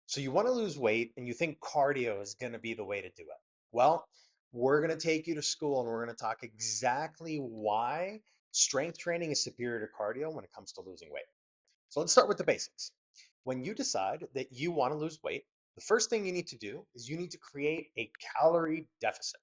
So you want to lose weight and you think cardio is going to be the way to do it. Well, we're going to take you to school and we're going to talk exactly why strength training is superior to cardio when it comes to losing weight. So let's start with the basics. When you decide that you want to lose weight, the first thing you need to do is you need to create a calorie deficit.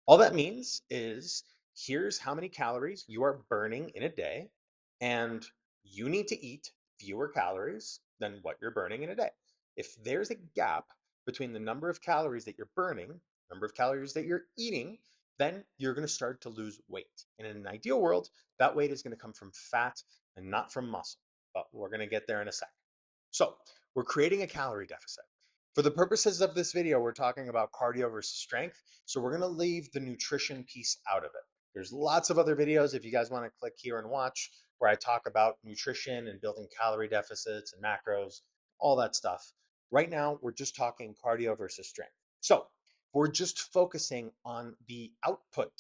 All that means is here's how many calories you are burning in a day, and you need to eat fewer calories than what you're burning in a day. If there's a gap between the number of calories that you're burning, number of calories that you're eating, then you're going to start to lose weight. And in an ideal world, that weight is going to come from fat and not from muscle. But we're going to get there in a second. So we're creating a calorie deficit. For the purposes of this video, we're talking about cardio versus strength. So we're going to leave the nutrition piece out of it. There's lots of other videos if you guys want to click here and watch where I talk about nutrition and building calorie deficits and macros, all that stuff. Right now, we're just talking cardio versus strength. So we're just focusing on the output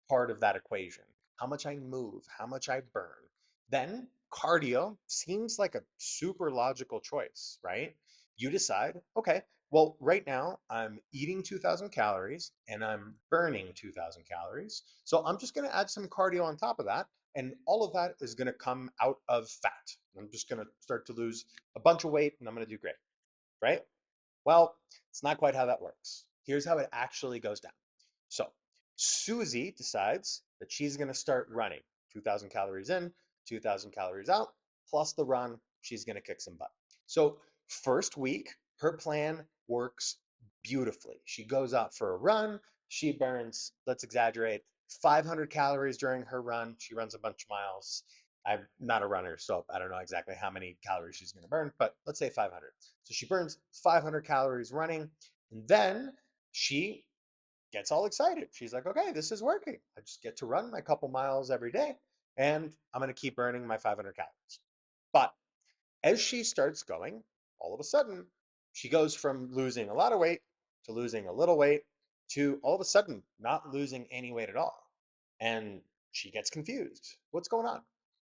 part of that equation, how much I move, how much I burn. Then cardio seems like a super logical choice, right? You decide, okay, well, right now I'm eating 2,000 calories and I'm burning 2,000 calories. So I'm just going to add some cardio on top of that. And all of that is going to come out of fat. I'm just going to start to lose a bunch of weight and I'm going to do great, right? Well, it's not quite how that works. Here's how it actually goes down. So Susie decides that she's going to start running 2,000 calories in, 2,000 calories out, plus the run. She's going to kick some butt. So, first week, her plan works beautifully. She goes out for a run. She burns, let's exaggerate, 500 calories during her run. She runs a bunch of miles. I'm not a runner, so I don't know exactly how many calories she's going to burn, but let's say 500. So she burns 500 calories running, and then she gets all excited. She's like, okay, this is working. I just get to run my couple miles every day, and I'm going to keep burning my 500 calories. But as she starts going, all of a sudden, she goes from losing a lot of weight to losing a little weight to all of a sudden not losing any weight at all. And she gets confused. What's going on?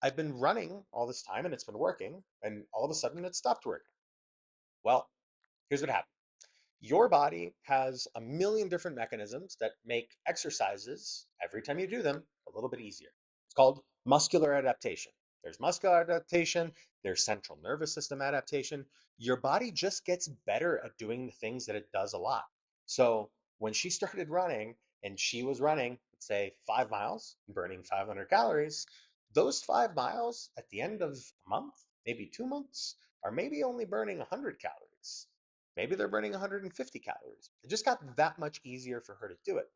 I've been running all this time and it's been working, and all of a sudden it stopped working. Well, here's what happened. Your body has a million different mechanisms that make exercises, every time you do them, a little bit easier. It's called muscular adaptation. There's muscular adaptation, there's central nervous system adaptation. Your body just gets better at doing the things that it does a lot. So when she started running and she was running, say 5 miles, burning 500 calories, those 5 miles at the end of a month, maybe 2 months, are maybe only burning 100 calories. Maybe they're burning 150 calories. It just got that much easier for her to do it.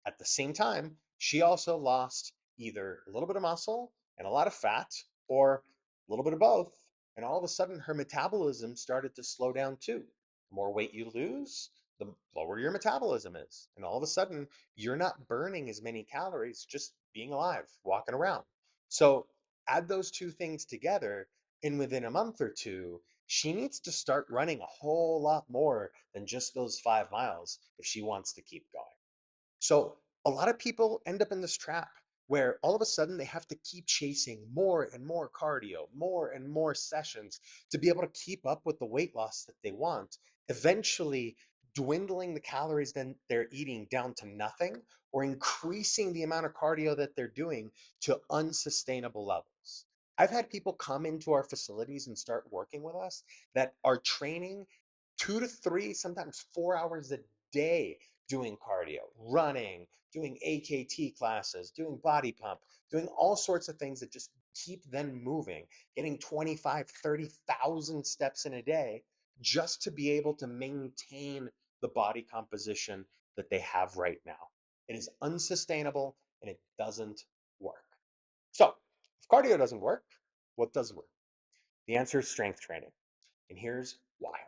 At the same time, she also lost either a little bit of muscle and a lot of fat, or a little bit of both. And all of a sudden, her metabolism started to slow down too. The more weight you lose, the lower your metabolism is. And all of a sudden, you're not burning as many calories just being alive, walking around. So add those two things together, and within a month or two, she needs to start running a whole lot more than just those 5 miles if she wants to keep going. So a lot of people end up in this trap where all of a sudden they have to keep chasing more and more cardio, more and more sessions to be able to keep up with the weight loss that they want, eventually dwindling the calories that they're eating down to nothing, or increasing the amount of cardio that they're doing to unsustainable levels. I've had people come into our facilities and start working with us that are training 2 to 3, sometimes 4 hours a day doing cardio, running, doing AKT classes, doing body pump, doing all sorts of things that just keep them moving, getting 25, 30,000 steps in a day just to be able to maintain the body composition that they have right now. It is unsustainable and it doesn't work. So, if cardio doesn't work, what does work? The answer is strength training. And here's why.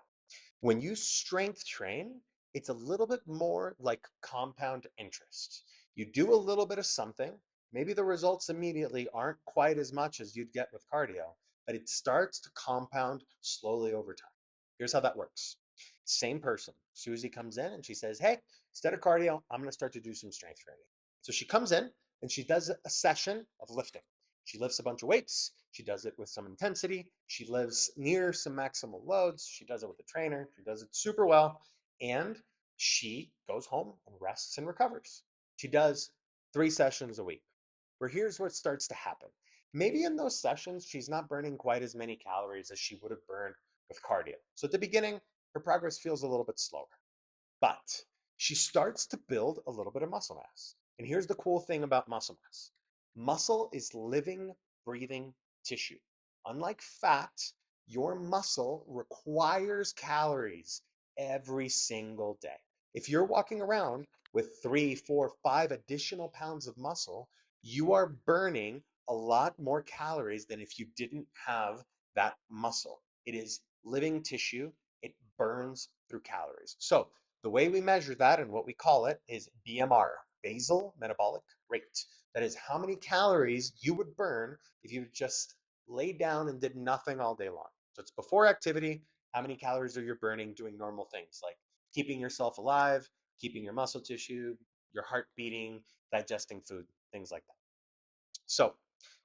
When you strength train, it's a little bit more like compound interest. You do a little bit of something, maybe the results immediately aren't quite as much as you'd get with cardio, but it starts to compound slowly over time. Here's how that works. Same person, Susie comes in and she says, hey, instead of cardio, I'm going to start to do some strength training. So she comes in and she does a session of lifting. She lifts a bunch of weights. She does it with some intensity. She lives near some maximal loads. She does it with a trainer. She does it super well. And she goes home and rests and recovers. She does 3 sessions a week. Where here's what starts to happen. Maybe in those sessions, she's not burning quite as many calories as she would have burned with cardio. So at the beginning, her progress feels a little bit slower. But she starts to build a little bit of muscle mass. And here's the cool thing about muscle mass. Muscle is living, breathing tissue. Unlike fat, your muscle requires calories every single day. If you're walking around with 3, 4, 5 additional pounds of muscle, you are burning a lot more calories than if you didn't have that muscle. It is living tissue. It burns through calories. So the way we measure that and what we call it is BMR, basal metabolic rate. That is how many calories you would burn if you just laid down and did nothing all day long. So it's before activity, how many calories are you burning doing normal things like keeping yourself alive, keeping your muscle tissue, your heart beating, digesting food, things like that. So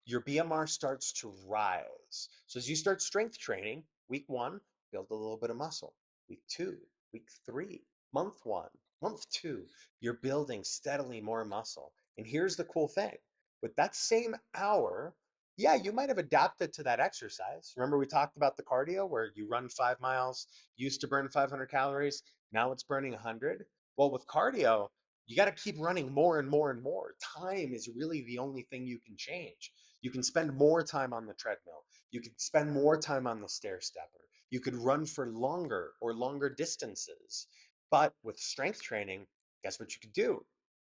your BMR starts to rise. So as you start strength training, week 1, build a little bit of muscle. Week 2, week 3, month 1, month 2, you're building steadily more muscle. And here's the cool thing. With that same hour, yeah, you might have adapted to that exercise. Remember we talked about the cardio where you run 5 miles, used to burn 500 calories, now it's burning 100. Well, with cardio, you got to keep running more and more and more. Time is really the only thing you can change. You can spend more time on the treadmill. You could spend more time on the stair stepper. You could run for longer or longer distances. But with strength training, guess what you could do?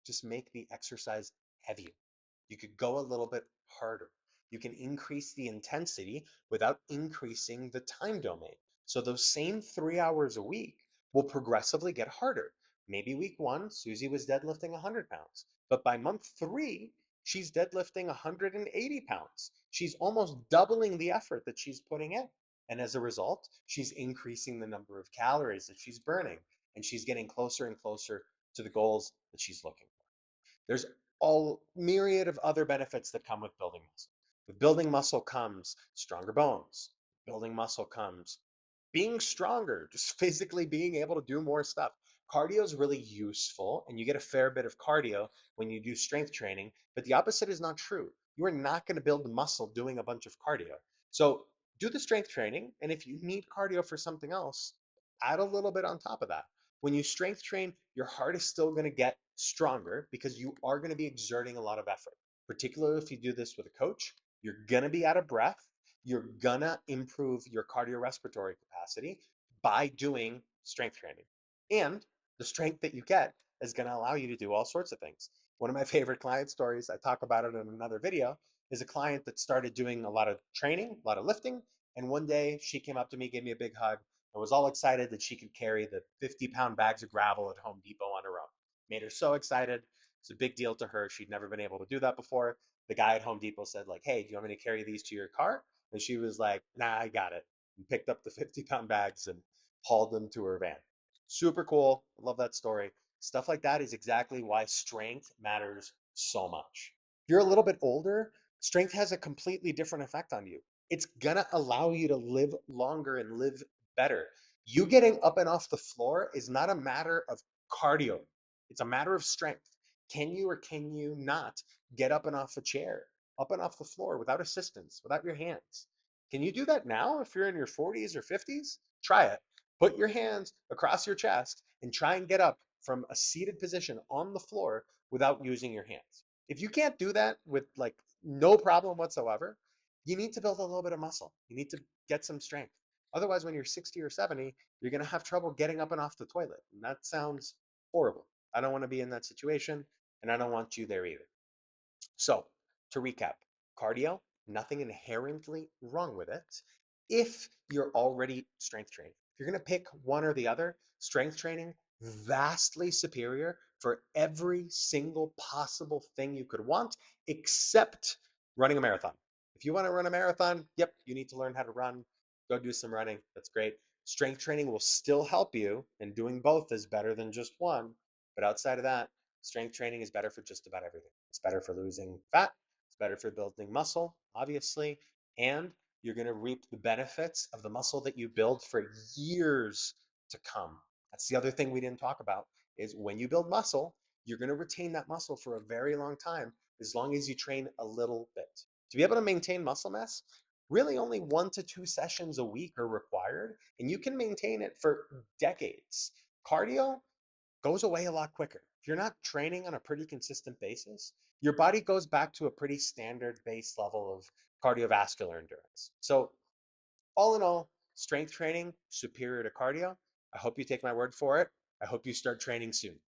Just make the exercise heavier. You could go a little bit harder. You can increase the intensity without increasing the time domain. So those same 3 hours a week will progressively get harder. Maybe week 1, Susie was deadlifting 100 pounds, but by month 3, she's deadlifting 180 pounds. She's almost doubling the effort that she's putting in. And as a result, she's increasing the number of calories that she's burning, and she's getting closer and closer to the goals that she's looking for. There's all myriad of other benefits that come with building muscle. With building muscle comes stronger bones. Building muscle comes being stronger, just physically being able to do more stuff. Cardio is really useful, and you get a fair bit of cardio when you do strength training, but the opposite is not true. You are not going to build muscle doing a bunch of cardio. So do the strength training, and if you need cardio for something else, add a little bit on top of that. When you strength train, your heart is still going to get stronger because you are going to be exerting a lot of effort. Particularly if you do this with a coach, you're going to be out of breath. You're going to improve your cardiorespiratory capacity by doing strength training. And the strength that you get is going to allow you to do all sorts of things. One of my favorite client stories, I talk about it in another video, is a client that started doing a lot of training, a lot of lifting. And one day she came up to me, gave me a big hug, and was all excited that she could carry the 50-pound bags of gravel at Home Depot on her own. Made her so excited. It's a big deal to her. She'd never been able to do that before. The guy at Home Depot said, like, hey, do you want me to carry these to your car? And she was like, nah, I got it. And picked up the 50-pound bags and hauled them to her van. Super cool. Love that story. Stuff like that is exactly why strength matters so much. If you're a little bit older, strength has a completely different effect on you. It's going to allow you to live longer and live better. You getting up and off the floor is not a matter of cardio, it's a matter of strength. Can you or can you not get up and off a chair, up and off the floor without assistance, without your hands? Can you do that now if you're in your 40s or 50s? Try it. Put your hands across your chest and try and get up from a seated position on the floor without using your hands. If you can't do that with like no problem whatsoever, you need to build a little bit of muscle. You need to get some strength. Otherwise, when you're 60 or 70, you're going to have trouble getting up and off the toilet. And that sounds horrible. I don't want to be in that situation, and I don't want you there either. So, to recap, cardio, nothing inherently wrong with it if you're already strength training. If you're going to pick one or the other, strength training, vastly superior for every single possible thing you could want, except running a marathon. If you want to run a marathon, yep, you need to learn how to run. Go do some running. That's great. Strength training will still help you, and doing both is better than just one. But outside of that, strength training is better for just about everything. It's better for losing fat. It's better for building muscle, obviously, and you're going to reap the benefits of the muscle that you build for years to come. That's the other thing we didn't talk about is when you build muscle, you're going to retain that muscle for a very long time as long as you train a little bit. To be able to maintain muscle mass, really only 1 to 2 sessions a week are required, and you can maintain it for decades. Cardio goes away a lot quicker. If you're not training on a pretty consistent basis, your body goes back to a pretty standard base level of cardiovascular endurance. So, all in all, strength training superior to cardio. I hope you take my word for it. I hope you start training soon.